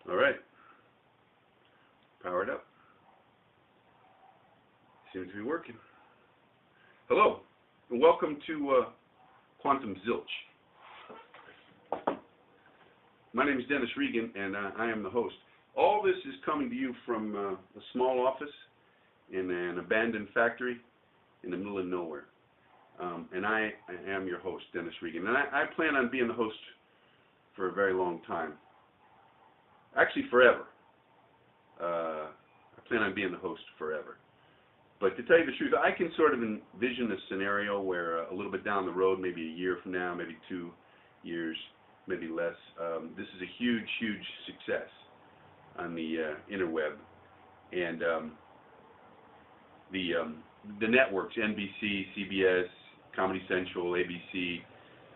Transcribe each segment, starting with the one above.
All right. Powered up. Seems to be working. Hello, and welcome to Quantum Zilch. My name is Dennis Regan, and I am the host. All this is coming to you from a small office in an abandoned factory in the middle of nowhere. And I am your host, Dennis Regan. And I plan on being the host for a very long time. Actually, forever. I plan on being the host forever. But to tell you the truth, I can sort of envision a scenario where a little bit down the road, maybe a year from now, maybe 2 years, maybe less, this is a huge, huge success on the interweb. And the networks, NBC, CBS, Comedy Central, ABC,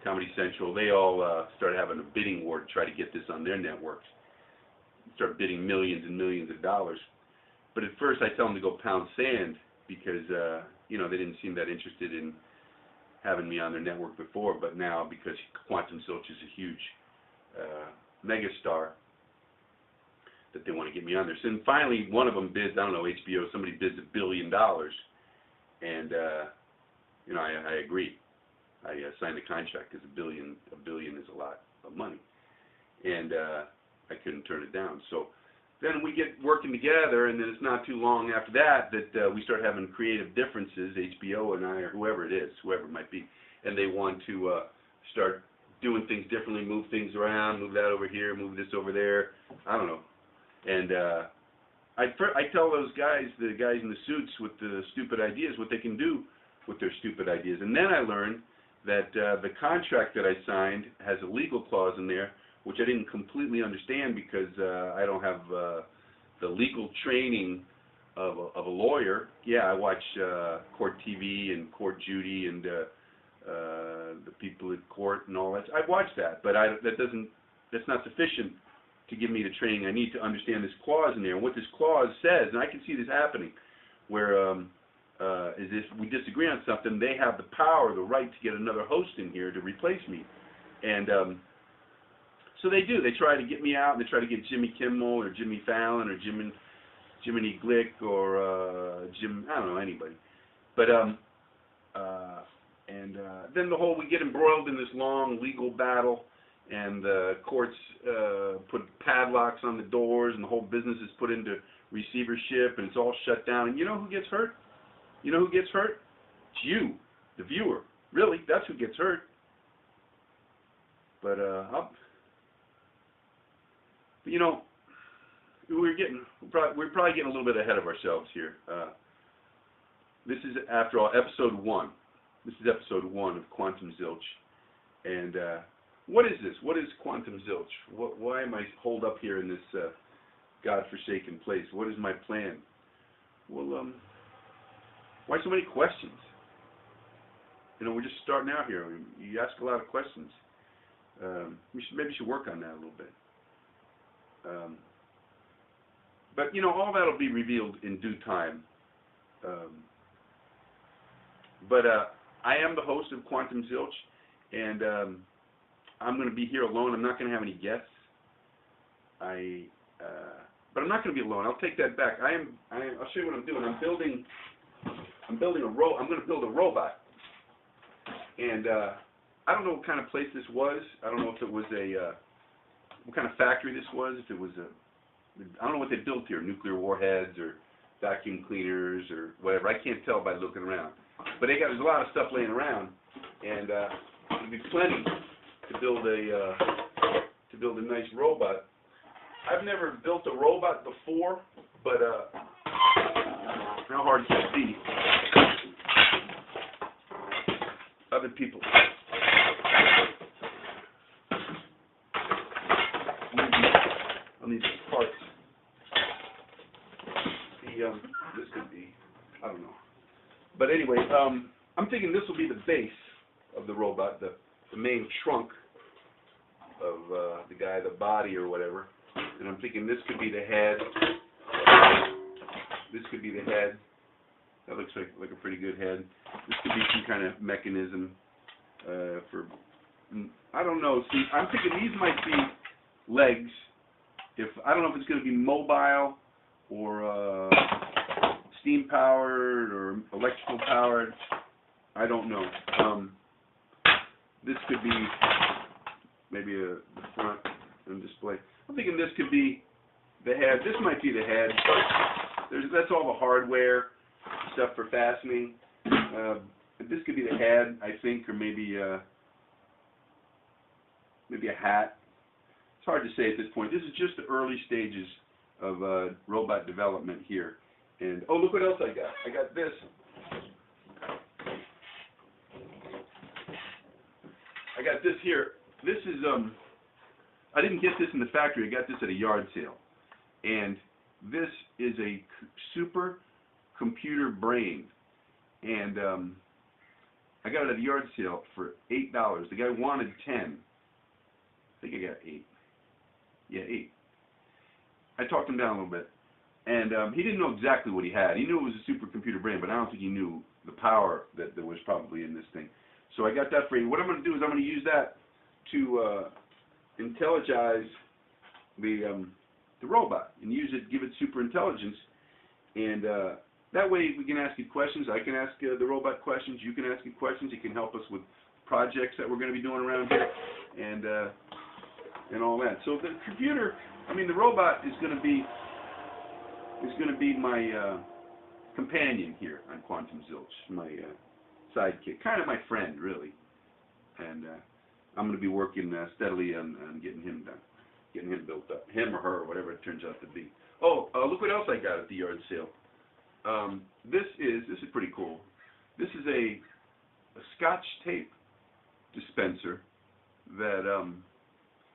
Comedy Central, they all started having a bidding war to try to get this on their networks. Start bidding millions and millions of dollars. But at first I tell them to go pound sand because, you know, they didn't seem that interested in having me on their network before. But now, because Quantum Zilch is a huge megastar, that they want to get me on there. So then finally one of them bids, I don't know, HBO, somebody bids $1 billion. And, you know, I agree. I signed a contract because $1 billion is a lot of money. And I couldn't turn it down. So then we get working together, and then it's not too long after that we start having creative differences, HBO and I, or whoever it is, whoever it might be, and they want to start doing things differently, move things around, move that over here, move this over there, I don't know. And I tell those guys, the guys in the suits with the stupid ideas, what they can do with their stupid ideas. And then I learned that the contract that I signed has a legal clause in there, which I didn't completely understand because I don't have the legal training of a lawyer. Yeah, I watch court TV and Court Judy and the people at court and all that. I watch that, but that's not sufficient to give me the training I need to understand this clause in there. And what this clause says, and I can see this happening, where is if we disagree on something, they have the power, the right to get another host in here to replace me. And so they do. They try to get me out, and they try to get Jimmy Kimmel or Jimmy Fallon or Jiminy Glick or I don't know, anybody. But then we get embroiled in this long legal battle, and the courts put padlocks on the doors, and the whole business is put into receivership, and it's all shut down. And you know who gets hurt? You know who gets hurt? It's you, the viewer. Really, that's who gets hurt. But you know, we're probably getting a little bit ahead of ourselves here. This is, after all, episode 1. This is episode 1 of Quantum Zilch. And what is this? What is Quantum Zilch? Why am I holed up here in this godforsaken place? What is my plan? Well, why so many questions? You know, we're just starting out here. You ask a lot of questions. Maybe we should work on that a little bit. But, you know, all that will be revealed in due time. But I am the host of Quantum Zilch, and I'm going to be here alone. I'm not going to have any guests. But I'm not going to be alone. I'll take that back. I'll show you what I'm doing. I'm going to build a robot. And I don't know what kind of place this was. I don't know if it was what kind of factory this was. If it was I don't know what they built here, nuclear warheads or vacuum cleaners or whatever. I can't tell by looking around. But there's a lot of stuff laying around, and it'll be plenty to build a nice robot. I've never built a robot before, but how hard can it be? Other people. I'll need some parts. This could be, I don't know. But anyway, I'm thinking this will be the base of the robot, the main trunk of the guy, the body or whatever. And I'm thinking this could be the head. This could be the head. That looks like a pretty good head. This could be some kind of mechanism for, I don't know. See, I'm thinking these might be legs I don't know if it's going to be mobile or steam powered or electrical powered. I don't know. This could be maybe the front and display. I'm thinking this could be the head. This might be the head. That's all the hardware stuff for fastening. This could be the head, I think, or maybe a hat. It's hard to say at this point. This is just the early stages of robot development here. And oh, look what else I got. I got this. I got this here. This is I didn't get this in the factory. I got this at a yard sale. And this is a super computer brain. And I got it at a yard sale for $8. The guy wanted 10. I think I got 8. Yeah, 8. I talked him down a little bit. And he didn't know exactly what he had. He knew it was a supercomputer brain, but I don't think he knew the power that was probably in this thing. So I got that for you. What I'm going to do is I'm going to use that to intelligize the robot and use it, give it super intelligence. And that way we can ask it questions. I can ask the robot questions. You can ask it questions. It can help us with projects that we're going to be doing around here and all that. So the computer, the robot is going to be my companion here on Quantum Zilch, my sidekick, kind of my friend, really. And I'm going to be working steadily on getting him done, getting him built up, him or her, whatever it turns out to be. Oh, look what else I got at the yard sale. This is pretty cool. This is a Scotch tape dispenser that,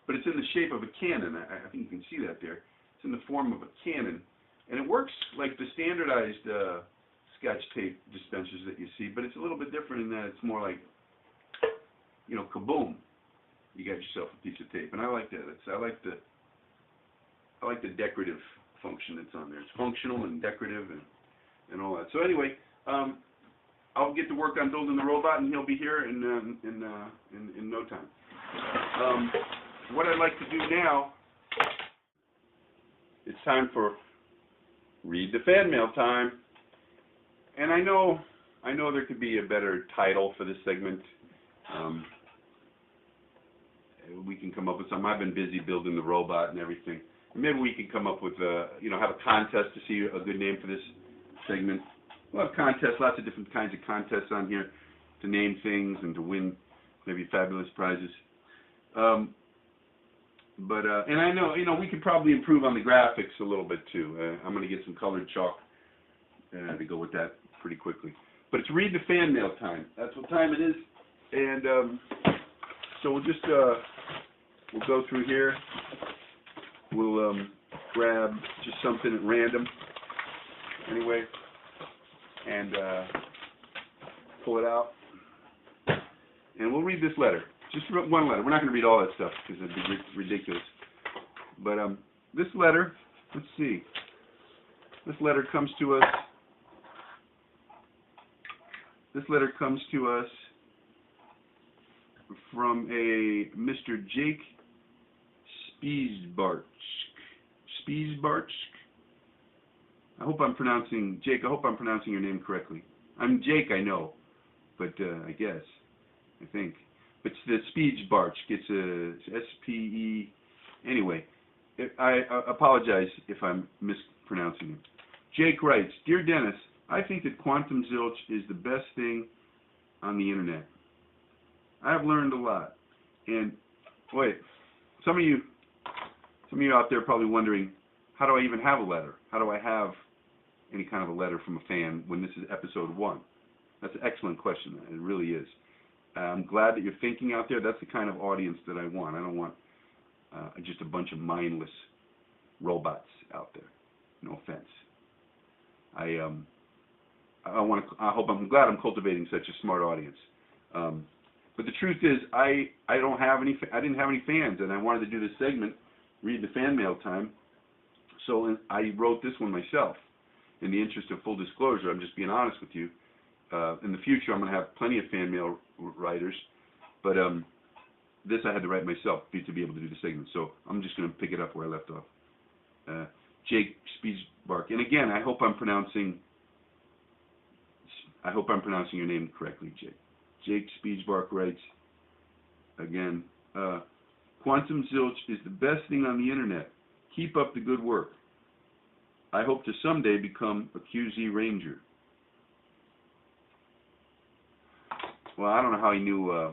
but it's in the shape of a cannon. I think you can see that there. It's in the form of a cannon. And it works like the standardized Scotch tape dispensers that you see, but it's a little bit different in that it's more like, kaboom! You got yourself a piece of tape, and I like that. I like the decorative function that's on there. It's functional and decorative and all that. So anyway, I'll get to work on building the robot, and he'll be here in no time. What I'd like to do now, it's time for Read the Fan Mail time. And I know there could be a better title for this segment. We can come up with something. I've been busy building the robot and everything. Maybe we can come up with have a contest to see a good name for this segment. We'll have contests, lots of different kinds of contests on here to name things and to win maybe fabulous prizes. And I know, we could probably improve on the graphics a little bit too. I'm going to get some colored chalk to go with that pretty quickly. But it's Read the Fan Mail time. That's what time it is. And so we'll just we'll go through here. We'll grab just something at random. Anyway, and pull it out. And we'll read this letter. Just one letter. We're not going to read all that stuff because it'd be ridiculous. But this letter, let's see. This letter comes to us. This letter comes to us from a Mr. Jake Spiesbartsch. Spiesbartsch? I hope I'm pronouncing your name correctly. I'm Jake, I know, but I think. But the Spiesbartsch, it's a S-P-E. Anyway, I apologize if I'm mispronouncing it. Jake writes, Dear Dennis, I think that Quantum Zilch is the best thing on the internet. I have learned a lot. And wait, some of you out there are probably wondering, how do I even have a letter? How do I have any kind of a letter from a fan when this is episode 1? That's an excellent question. It really is. I'm glad that you're thinking out there. That's the kind of audience that I want. I don't want just a bunch of mindless robots out there. No offense. I'm glad I'm cultivating such a smart audience. But the truth is, I didn't have any fans, and I wanted to do this segment, Read the Fan Mail time. So I wrote this one myself. In the interest of full disclosure, I'm just being honest with you. In the future, I'm going to have plenty of fan mail writers, but this I had to write myself to be able to do the segment. So I'm just going to pick it up where I left off. Jake Spiesbark. And again, I hope I'm pronouncing your name correctly, Jake. Jake Spiesbark writes, again, Quantum Zilch is the best thing on the internet. Keep up the good work. I hope to someday become a QZ Ranger. Well, I don't know how he knew. I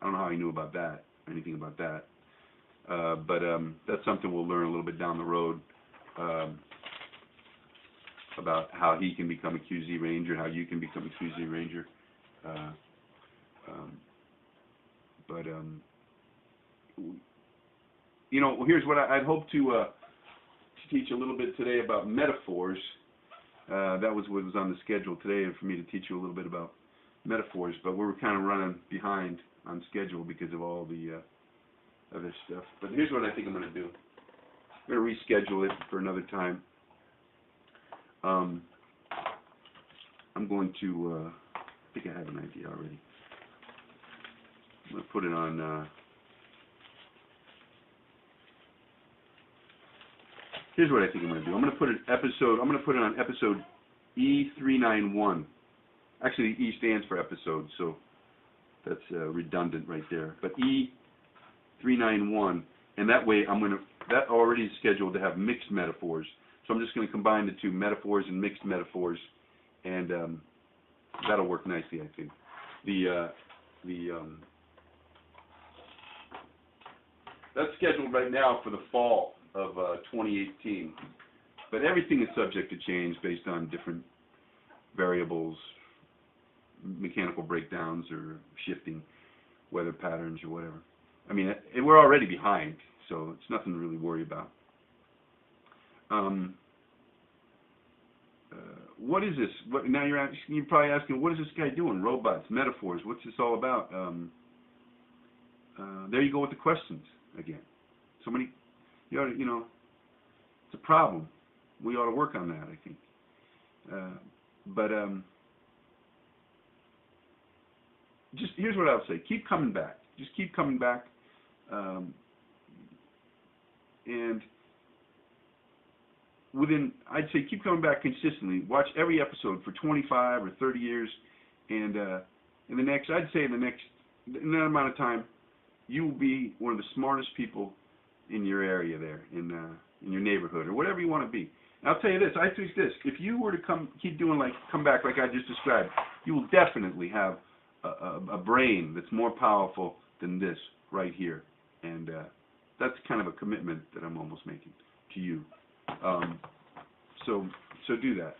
don't know how he knew about that, anything about that. But that's something we'll learn a little bit down the road about how he can become a QZ Ranger, how you can become a QZ Ranger. You know, here's what I'd hope to teach a little bit today about metaphors. That was what was on the schedule today, for me to teach you a little bit about metaphors, but we were kind of running behind on schedule because of all the other stuff. But here's what I think I'm going to do. I'm going to reschedule it for another time. I'm going to, I think I have an idea already. I'm going to put it on, here's what I think I'm going to do. I'm going to put it on episode E391. Actually, E stands for episode, so that's redundant right there. But E391, and that way that already is scheduled to have mixed metaphors. So I'm just going to combine the two, metaphors and mixed metaphors, and that'll work nicely, I think. That's scheduled right now for the fall of 2018, but everything is subject to change based on different variables, mechanical breakdowns or shifting weather patterns or whatever. I mean, we're already behind, so it's nothing to really worry about. What is this? Now you're probably asking, what is this guy doing? Robots, metaphors. What's this all about? There you go with the questions again. So many, you know, it's a problem. We ought to work on that, I think. Just here's what I'll say: keep coming back. Just keep coming back, and I'd say keep coming back consistently. Watch every episode for 25 or 30 years, and in that amount of time, you will be one of the smartest people in your area there, in your neighborhood, or whatever you want to be. And I'll tell you this, I think this: if you were to come back like I just described, you will definitely have a brain that's more powerful than this right here, and that's kind of a commitment that I'm almost making to you. So do that.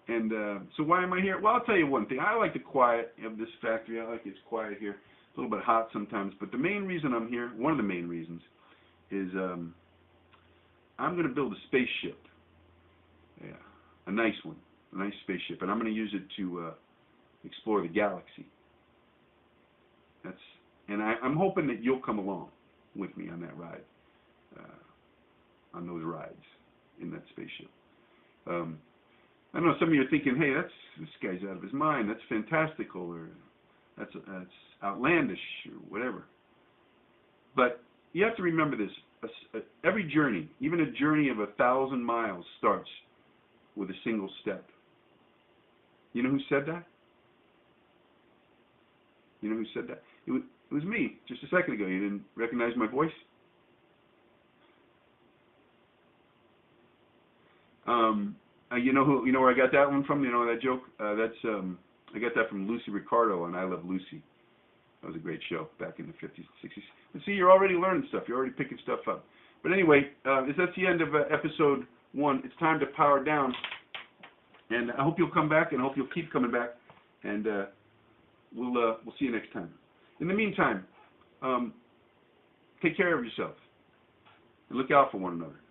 And so why am I here? Well, I'll tell you one thing. I like the quiet of this factory. I like it's quiet here. It's a little bit hot sometimes, but the main reason I'm here, one of the main reasons, is I'm going to build a spaceship. Yeah, a nice one, a nice spaceship, and I'm going to use it to explore the galaxy. I'm hoping that you'll come along with me on that ride, on those rides in that spaceship. I know some of you are thinking, hey, this guy's out of his mind. That's fantastical, or that's outlandish, or whatever. But you have to remember this: every journey, even a journey of 1,000 miles, starts with a single step. You know who said that? You know who said that? It was me just a second ago. You didn't recognize my voice? You know where I got that one from? You know that joke? I got that from Lucy Ricardo on I Love Lucy. That was a great show back in the 50s and 60s. But see, you're already learning stuff. You're already picking stuff up. But anyway, that's the end of episode 1. It's time to power down. And I hope you'll come back, and I hope you'll keep coming back. And we'll see you next time. In the meantime, take care of yourself and look out for one another.